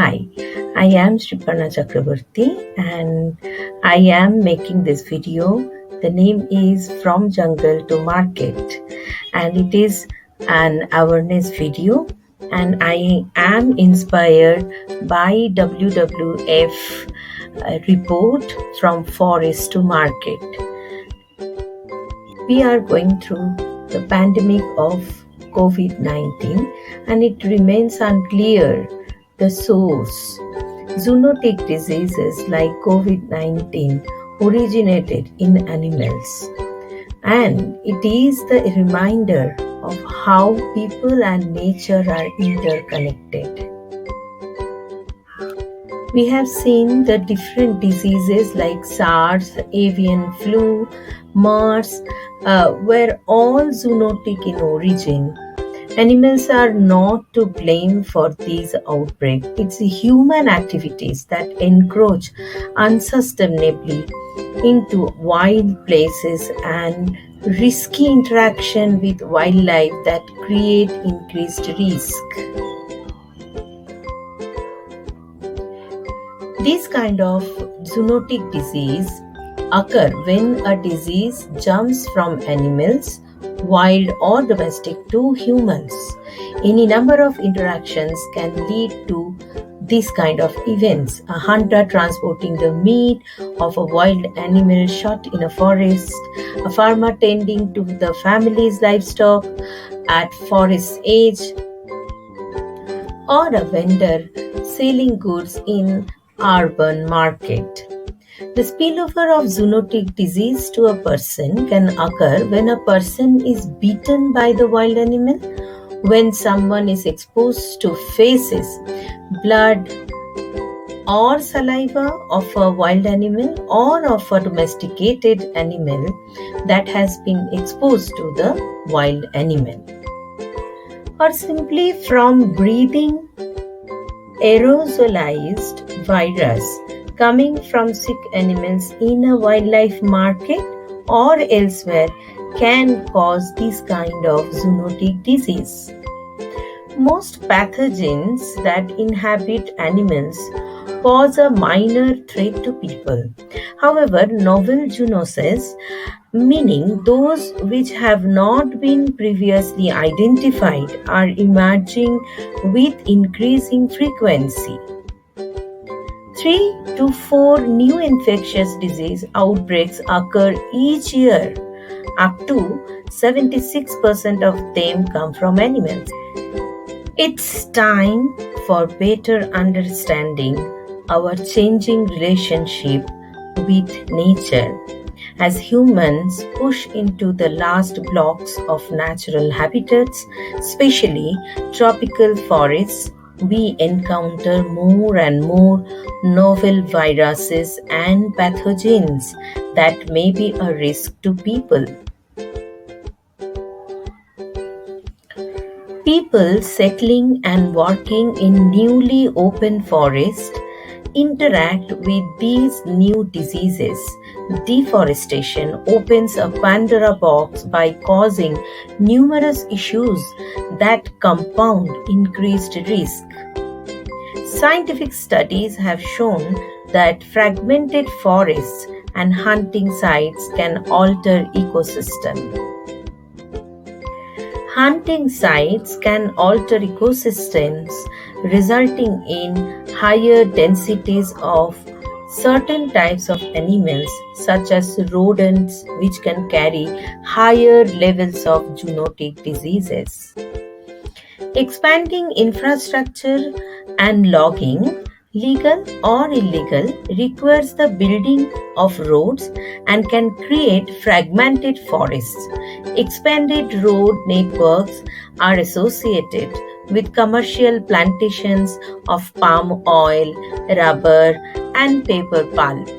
Hi, I am Sriparna Chakraborty and I am making this video. The name is From Jungle to Market and it is an awareness video, and I am inspired by WWF report From Forest to Market. We are going through the pandemic of COVID-19 and it remains unclear the source. Zoonotic diseases like COVID-19 originated in animals, and it is the reminder of how people and nature are interconnected. We have seen the different diseases like SARS, avian flu, MERS were all zoonotic in origin. Animals are not to blame for these outbreaks. It's human activities that encroach unsustainably into wild places and risky interaction with wildlife that create increased risk. These kind of zoonotic disease occur when a disease jumps from animals, wild or domestic, to humans. Any number of interactions can lead to this kind of events. A hunter transporting the meat of a wild animal shot in a forest, a farmer tending to the family's livestock at forest edge, or a vendor selling goods in urban market. The spillover of zoonotic disease to a person can occur when a person is bitten by the wild animal, when someone is exposed to feces, blood, or saliva of a wild animal or of a domesticated animal that has been exposed to the wild animal, or simply from breathing aerosolized virus coming from sick animals in a wildlife market or elsewhere can cause this kind of zoonotic disease. Most pathogens that inhabit animals pose a minor threat to people. However, novel zoonoses, meaning those which have not been previously identified, are emerging with increasing frequency. 3 to 4 new infectious disease outbreaks occur each year. Up to 76% of them come from animals. It's time for better understanding our changing relationship with nature. As humans push into the last blocks of natural habitats, especially tropical forests, we encounter more and more novel viruses and pathogens that may be a risk to people. People settling and working in newly open forests interact with these new diseases. Deforestation opens a Pandora box by causing numerous issues that compound increased risk. Scientific studies have shown that fragmented forests and hunting sites can alter ecosystems. Hunting sites can alter ecosystems, resulting in higher densities of certain types of animals, such as rodents, which can carry higher levels of zoonotic diseases. Expanding infrastructure and logging, legal or illegal, requires the building of roads and can create fragmented forests. Expanded road networks are associated with commercial plantations of palm oil, rubber, and paper pulp.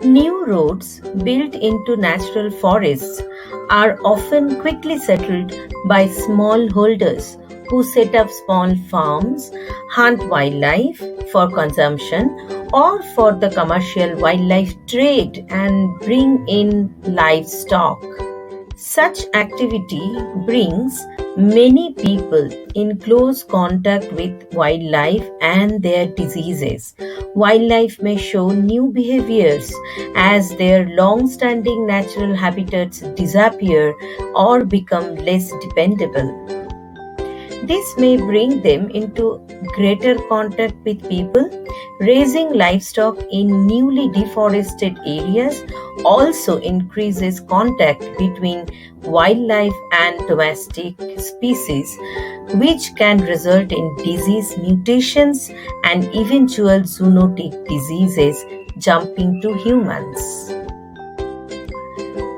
New roads built into natural forests are often quickly settled by smallholders who set up small farms, hunt wildlife for consumption or for the commercial wildlife trade, and bring in livestock. Such activity brings many people in close contact with wildlife and their diseases. Wildlife may show new behaviors as their long standing natural habitats disappear or become less dependable. This may bring them into greater contact with people. Raising livestock in newly deforested areas also increases contact between wildlife and domestic species, which can result in disease mutations and eventual zoonotic diseases jumping to humans.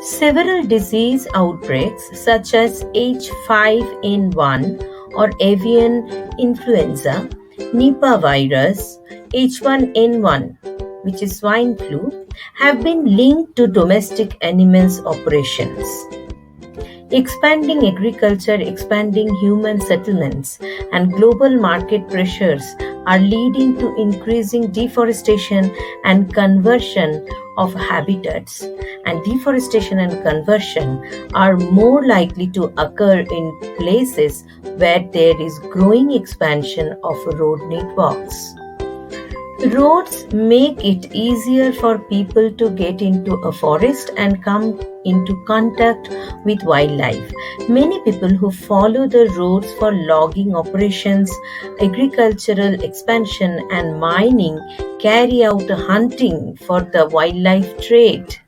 Several disease outbreaks such as H5N1 or avian influenza, Nipah virus, H1N1, which is swine flu, have been linked to domestic animals operations. Expanding agriculture, expanding human settlements, and global market pressures are leading to increasing deforestation and conversion of habitats. And deforestation and conversion are more likely to occur in places where there is growing expansion of road networks. Roads make it easier for people to get into a forest and come into contact with wildlife. Many people who follow the roads for logging operations, agricultural expansion, and mining carry out hunting for the wildlife trade.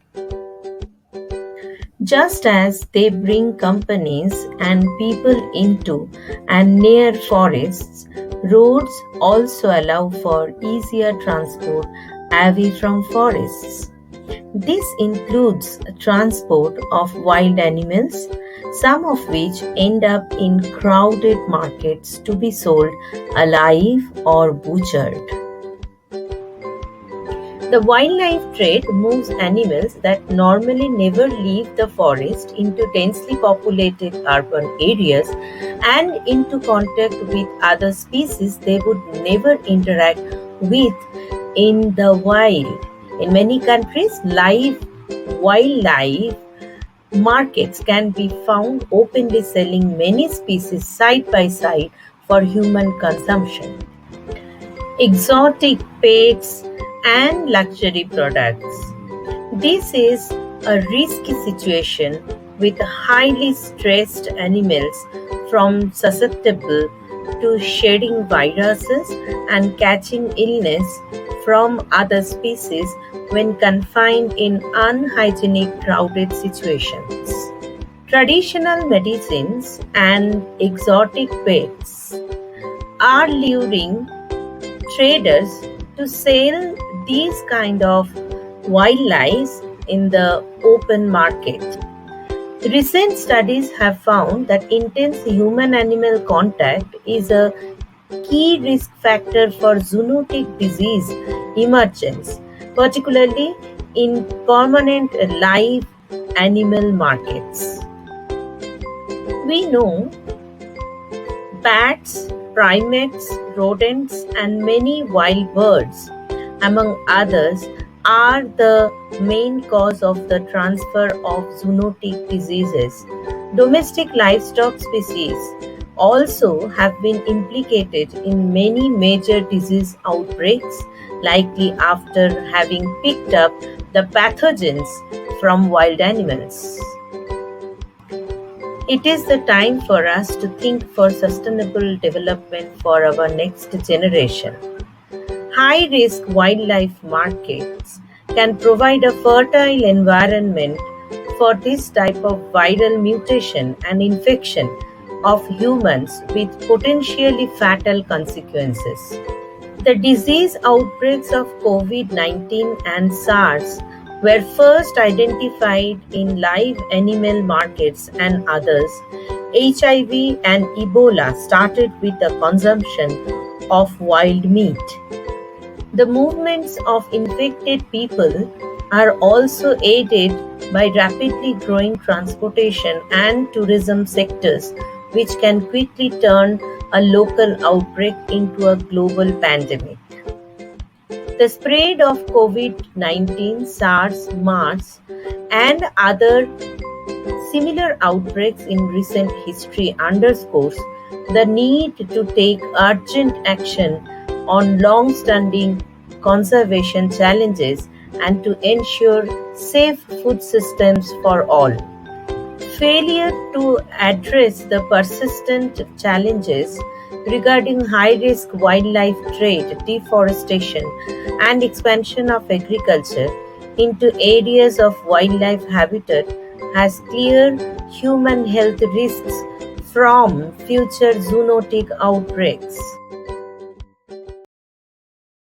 Just as they bring companies and people into and near forests, roads also allow for easier transport away from forests. This includes transport of wild animals, some of which end up in crowded markets to be sold alive or butchered. The wildlife trade moves animals that normally never leave the forest into densely populated urban areas and into contact with other species they would never interact with in the wild. In many countries, wildlife markets can be found openly selling many species side by side for human consumption. Exotic pets and luxury products. This is a risky situation with highly stressed animals from susceptible to shedding viruses and catching illness from other species when confined in unhygienic crowded situations. Traditional medicines and exotic pets are luring traders to sell these kind of wildlife in the open market. Recent studies have found that intense human-animal contact is a key risk factor for zoonotic disease emergence, particularly in permanent live animal markets. We know bats, primates, rodents, and many wild birds, among others, are the main cause of the transfer of zoonotic diseases. Domestic livestock species also have been implicated in many major disease outbreaks, likely after having picked up the pathogens from wild animals. It is the time for us to think for sustainable development for our next generation. High-risk wildlife markets can provide a fertile environment for this type of viral mutation and infection of humans with potentially fatal consequences. The disease outbreaks of COVID-19 and SARS were first identified in live animal markets and others. HIV and Ebola started with the consumption of wild meat. The movements of infected people are also aided by rapidly growing transportation and tourism sectors, which can quickly turn a local outbreak into a global pandemic. The spread of COVID-19, SARS, MERS, and other Similar outbreaks in recent history underscores the need to take urgent action on long-standing conservation challenges and to ensure safe food systems for all. Failure to address the persistent challenges regarding high risk wildlife trade, deforestation, and expansion of agriculture into areas of wildlife habitat has clear human health risks from future zoonotic outbreaks.